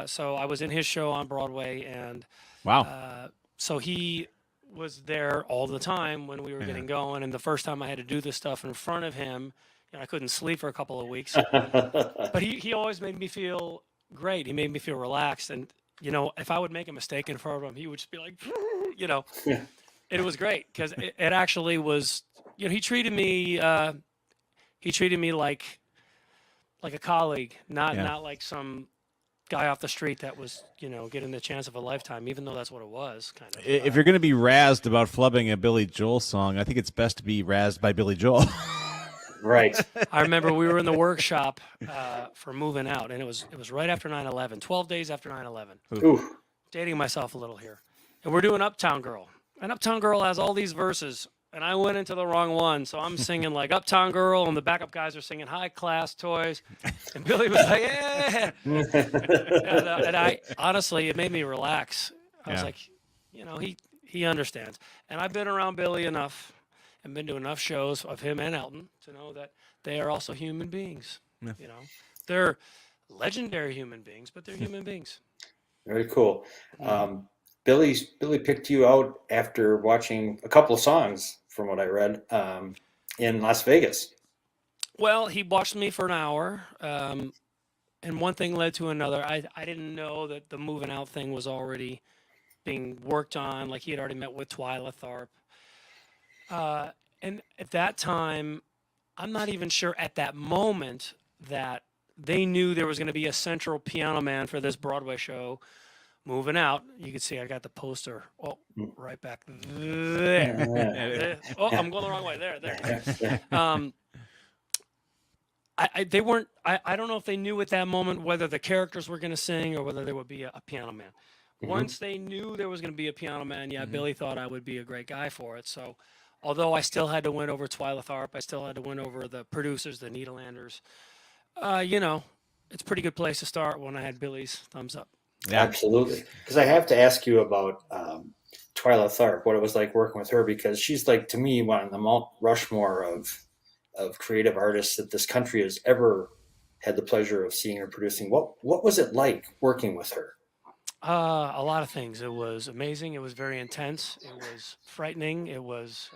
So I was in his show on Broadway, and Wow. so he was there all the time when we were getting going. And the first time I had to do this stuff in front of him, I couldn't sleep for a couple of weeks. But he always made me feel great. He made me feel relaxed. And, if I would make a mistake in front of him, he would just be like, Yeah. It was great because it actually was, he treated me like a colleague, not like some guy off the street that was, getting the chance of a lifetime, even though that's what it was kind of. If you're going to be razzed about flubbing a Billy Joel song, I think it's best to be razzed by Billy Joel. Right. I remember we were in the workshop for moving out, and it was right after 9/11, 12 days after 9/11. Ooh. Dating myself a little here. And we're doing Uptown Girl. And Uptown Girl has all these verses, and I went into the wrong one. So I'm singing like Uptown Girl, and the backup guys are singing High Class Toys. And Billy was like, yeah. And I honestly, it made me relax. I was like, he understands. And I've been around Billy enough and been to enough shows of him and Elton to know that they are also human beings. They're legendary human beings, but they're human beings. Very cool. Billy picked you out after watching a couple of songs, from what I read, in Las Vegas. Well, he watched me for an hour, and one thing led to another. I didn't know that the moving out thing was already being worked on. Like he had already met with Twyla Tharp. And at that time, I'm not even sure at that moment that they knew there was going to be a central piano man for this Broadway show. Moving out, you can see I got the poster. Oh, right back there. Oh, I'm going the wrong way. There. They weren't. I don't know if they knew at that moment whether the characters were going to sing or whether there would be a piano man. Once they knew there was going to be a piano man, Billy thought I would be a great guy for it. So, although I still had to win over Twyla Tharp, I still had to win over the producers, the Nederlanders. It's a pretty good place to start when I had Billy's thumbs up. Yeah. Absolutely. Because I have to ask you about Twyla Tharp, what it was like working with her, because she's like, to me, one of the Mount Rushmore of creative artists that this country has ever had the pleasure of seeing or producing. What was it like working with her? A lot of things. It was amazing. It was very intense. It was frightening. It was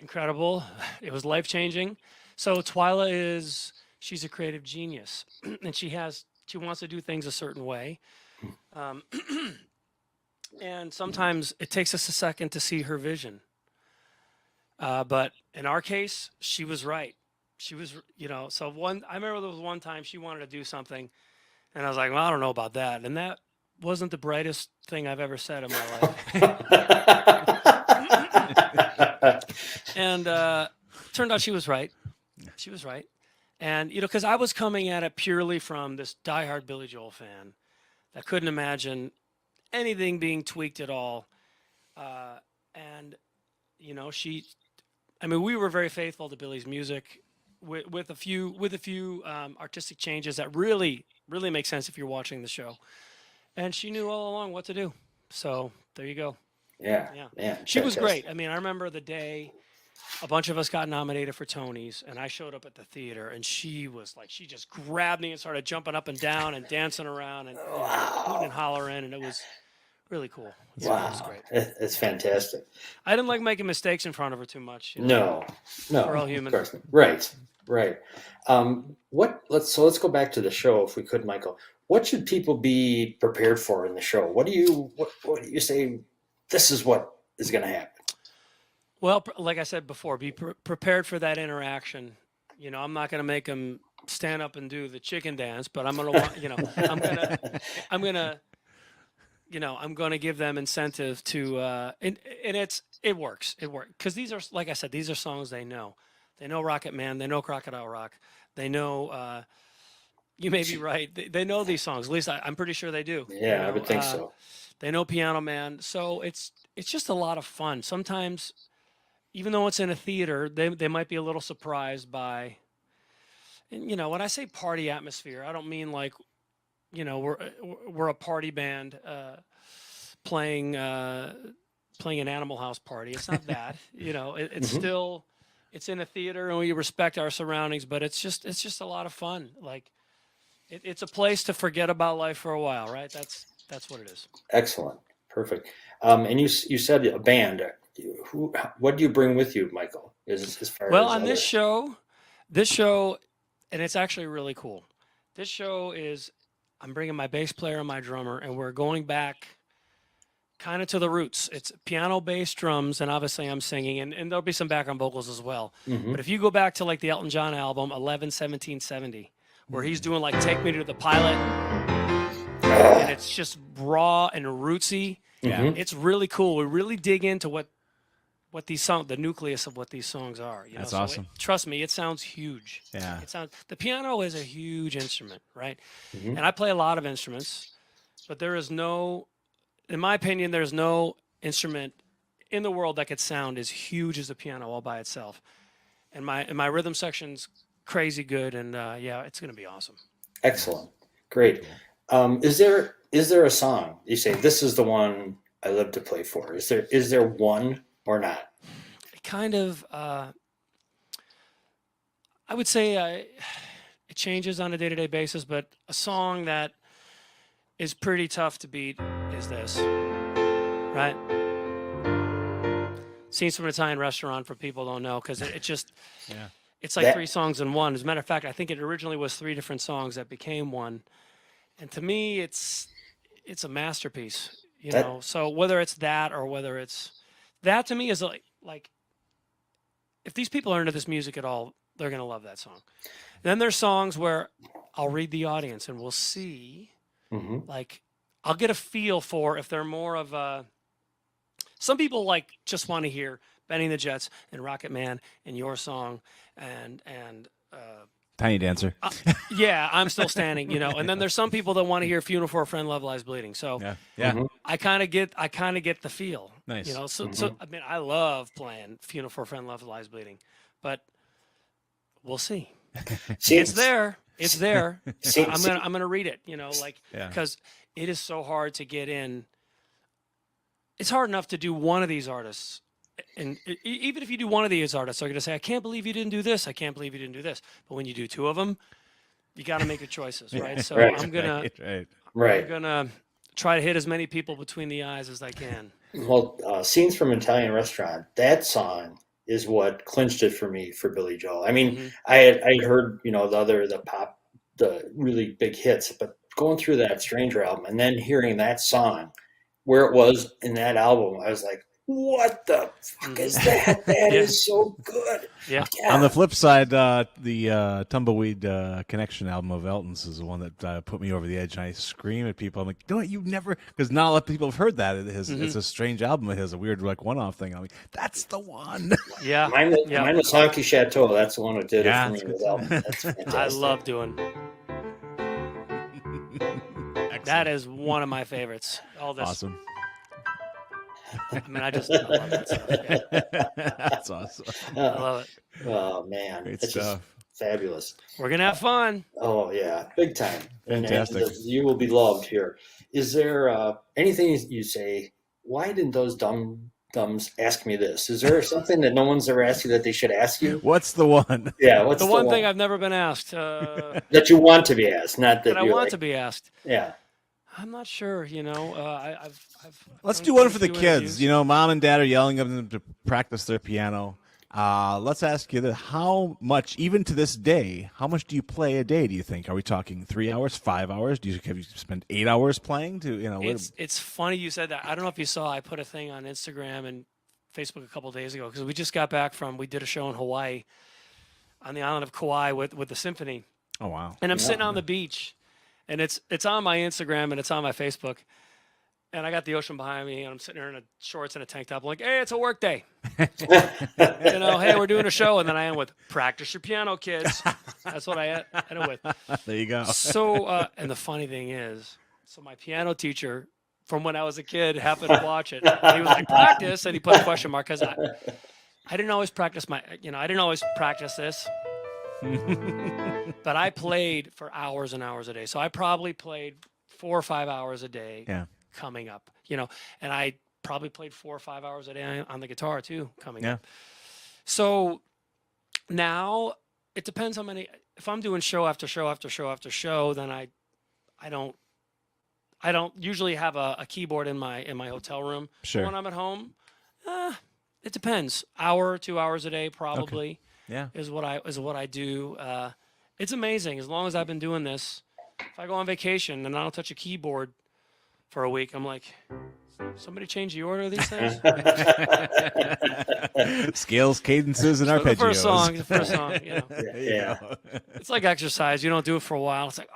incredible. It was life-changing. So Twyla she's a creative genius, and she wants to do things a certain way. And sometimes it takes us a second to see her vision. But in our case, she was right. She was, so I remember there was one time she wanted to do something, and I was like, well, I don't know about that. And that wasn't the brightest thing I've ever said in my life. And turned out she was right. She was right. And, because I was coming at it purely from this diehard Billy Joel fan that couldn't imagine anything being tweaked at all. And, we were very faithful to Billy's music with a few artistic changes that really, really make sense if you're watching the show. And she knew all along what to do. So there you go. Yeah. She was great. I remember the day a bunch of us got nominated for Tonys, and I showed up at the theater, and she was like, she just grabbed me and started jumping up and down and dancing around and hooting and hollering, and it was really cool. It was great. It's fantastic. I didn't like making mistakes in front of her too much. No. We're all human. Of course. Right. Let's go back to the show if we could, Michael. What should people be prepared for in the show? What do you say this is what is going to happen? Well, like I said before, be prepared for that interaction. You know, I'm not going to make them stand up and do the chicken dance, but I'm going to want, you know, I'm going to, you know, I'm going to give them incentive to, and it works. It works. Because these are, like I said, these are songs they know. They know Rocket Man. They know Crocodile Rock. They know, you may be right. They know these songs. At least I'm pretty sure they do. Yeah, You know, I would think so. They know Piano Man. So it's just a lot of fun. Sometimes, even though it's in a theater, they might be a little surprised by, and you know, when I say party atmosphere, I don't mean like, you know, we're a party band playing an Animal House party. It's not that. You know, it's still, it's in a theater and we respect our surroundings, but it's just a lot of fun. Like it's a place to forget about life for a while, right? That's what it is. Excellent. Perfect. And you said a band. What do you bring with you, Michael? As far Well, as on this show, and it's actually really cool. This show is, I'm bringing my bass player and my drummer, and we're going back kind of to the roots. It's piano, bass, drums, and obviously I'm singing, and there'll be some background vocals as well. But if you go back to like the Elton John album, 11/17/70, where he's doing like Take Me to the Pilot, and it's just raw and rootsy. Yeah. It's really cool. We really dig into what these songs, the nucleus of what these songs are. You know? That's So awesome. trust me, it sounds huge. Yeah. The piano is a huge instrument, right? And I play a lot of instruments, but there is no, in my opinion, there's no instrument in the world that could sound as huge as the piano all by itself. And my rhythm section's crazy good, and yeah, it's gonna be awesome. Excellent. Great. Is there a song you say this is the one I live to play for? Is there one or not? It kind of, I would say it changes on a day-to-day basis, but a song that is pretty tough to beat is this, right? Scenes from an Italian Restaurant, for people who don't know, because it just, Yeah. it's like That- 3 songs in one. As a matter of fact, I think it originally was 3 different songs that became one. And to me, it's a masterpiece, you That- know? So whether it's that or whether it's, that to me is like if these people are into this music at all, they're going to love that song. Then there's songs where I'll read the audience and we'll see, like, I'll get a feel for if they're more of a, some people like just want to hear Benny and the Jets and Rocket Man and Your Song and Tiny Dancer. yeah, I'm Still Standing, you know. And then there's some people that want to hear Funeral for a Friend, Love Lies Bleeding. So Yeah. Yeah. I kind of get the feel. Nice. You know, so I mean, I love playing Funeral for a Friend, Love Lies Bleeding, but we'll see. See, It's there. It's there. See- I'm gonna read it. You know, like Yeah. because it is so hard to get in. It's hard enough to do one of these artists, and even if you do one of these artists, they're gonna say, "I can't believe you didn't do this. I can't believe you didn't do this." But when you do 2 of them, you got to make your choices, right? So Right. I'm gonna Right. right. I'm gonna try to hit as many people between the eyes as I can. Well, Scenes from an Italian Restaurant, that song is what clinched it for me for Billy Joel. I mean, I had heard, you know, the really big hits, but going through that Stranger album and then hearing that song where it was in that album, I was like, what the fuck is that? That is so good. Yeah. On the flip side, the Tumbleweed Connection album of Elton's is the one that put me over the edge. And I scream at people. I'm like, "No, you've never," because not a lot of people have heard that. It's a strange album. It has a weird like one-off thing. I'm like, "That's the one." Yeah. Mine was Honky Chateau. That's the one that did Yeah, it that's for me good. with Elton. That's fantastic. I love doing. That is one of my favorites. All this. Awesome. I mean, I love that stuff. Yeah, That's awesome. I love it. Oh man, Great it's just stuff. fabulous. We're gonna have fun. Oh yeah, big time. And Fantastic. you will be loved here. Is there anything you say? Why didn't those dumbs ask me this? Is there something that no one's ever asked you that they should ask you? What's the one? Yeah, what's The one thing I've never been asked that you want to be asked, not that that I you're want like, to be asked. Yeah, I'm not sure. You know, I've Let's done do one quite for a the few kids. interviews. You know, mom and dad are yelling at them to practice their piano. Let's ask you that: how much, even to this day, how much do you play a day? Do you think? Are we talking 3 hours, 5 hours? Have you spent 8 hours playing? It's funny you said that. I don't know if you saw. I put a thing on Instagram and Facebook a couple of days ago because we just got back from. We did a show in Hawaii, on the island of Kauai with the symphony. Oh wow! And I'm sitting on the beach, and it's on my Instagram and it's on my Facebook. And I got the ocean behind me, and I'm sitting there in shorts and a tank top. I'm like, hey, it's a work day. Hey, we're doing a show. And then I end with, practice your piano, kids. That's what I end it with. There you go. So, and the funny thing is, my piano teacher from when I was a kid happened to watch it. And he was like, practice. And he put a question mark because I didn't always practice I didn't always practice this. But I played for hours and hours a day. So I probably played 4 or 5 hours a day. Yeah. Coming up, and I probably played 4 or 5 hours a day on the guitar too coming up. So now it depends how many. If I'm doing show after show after show after show, then I don't usually have a keyboard in my hotel room. Sure. When I'm at home, it depends. Hour, 2 hours a day probably. Okay. Yeah. Is what I do. It's amazing. As long as I've been doing this, if I go on vacation and I don't touch a keyboard for a week, I'm like, somebody change the order of these things? Scales, cadences, and arpeggios. The first song, Yeah. It's like exercise. You don't do it for a while. It's like,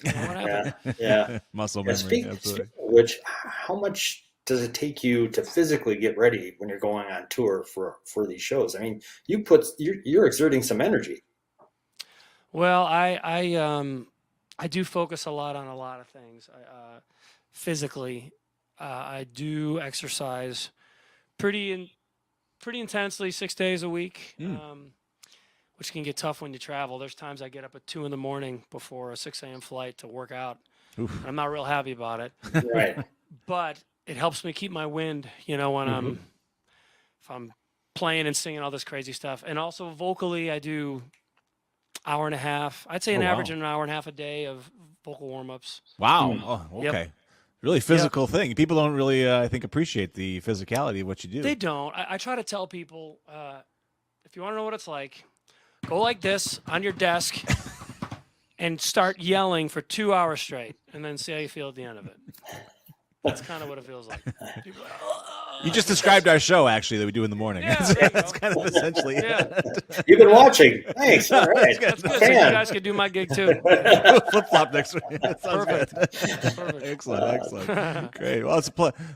what happened? Yeah. Muscle Yeah, memory. speaking Absolutely. of which, how much does it take you to physically get ready when you're going on tour for these shows? I mean, you're exerting some energy. Well, I do focus a lot on a lot of things. Physically, I do exercise pretty intensely 6 days a week, which can get tough when you travel. There's times I get up at 2 a.m. before a 6 a.m. flight to work out. Oof. I'm not real happy about it, Right. but it helps me keep my wind. When if I'm playing and singing all this crazy stuff, and also vocally, I do hour and a half. I'd say an average of an hour and a half a day of vocal warm-ups. Wow. Oh, okay. Yep. Really physical thing. People don't really, I think, appreciate the physicality of what you do. They don't. I try to tell people, if you want to know what it's like, go like this on your desk and start yelling for 2 hours straight, and then see how you feel at the end of it. That's kind of what it feels like. People are like, You just described our show, actually, that we do in the morning. Yeah, That's, there you that's go. kind of essentially it. You've been watching. Thanks. All right. That's good. So you Man. guys could do my gig too. Flip-flop next week. That sounds Perfect. good. Perfect. Excellent. Great. Well,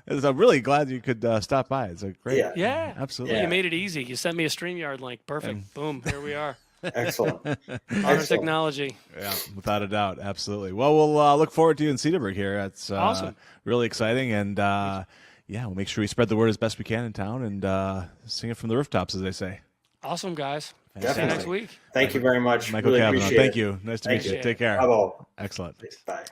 I'm really glad you could stop by. It's a great. Yeah. Yeah. Absolutely. Yeah. You made it easy. You sent me a StreamYard link. Perfect. Boom. Here we are. Excellent. Modern Excellent. technology. Yeah, without a doubt. Absolutely. Well, we'll look forward to you in Cedarburg here. That's Awesome. Really exciting. And we'll make sure we spread the word as best we can in town and sing it from the rooftops, as they say. Awesome, guys. See you Definitely. next week. Thank you very much. Michael really Cavanaugh, appreciate thank it. you. Nice to Thank meet you. you. Take care. Bravo. Excellent. Bye.